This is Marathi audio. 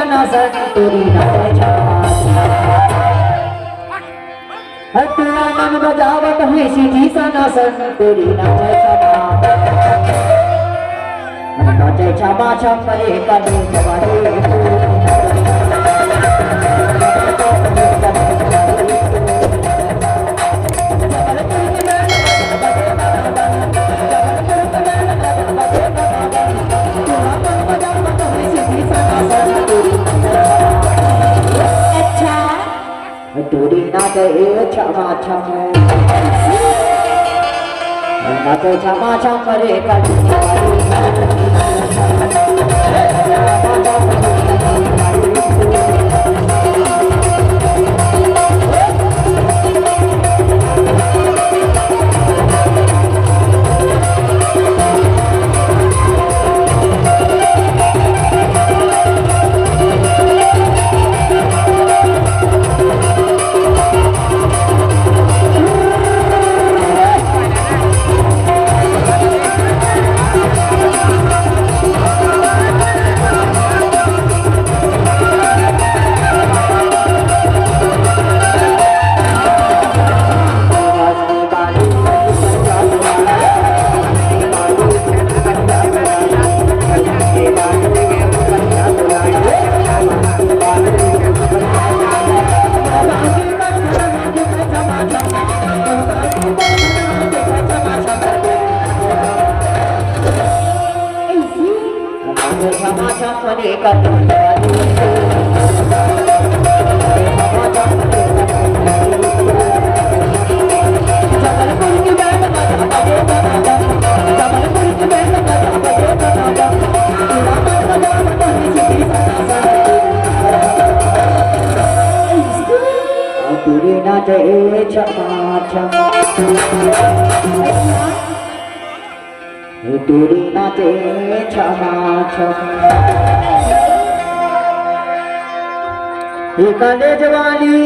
सना संतुरी नाचे हटना मन बजावत है सीधी सना संतुरी नाचे क्षमा छम करे करे जवानी टूरी नाचे क्षमा छम नाचे क्षमा छम करे टूरी नाचे क्षमा छम टूरी नाचे क्षमा छम कॉलेज वाली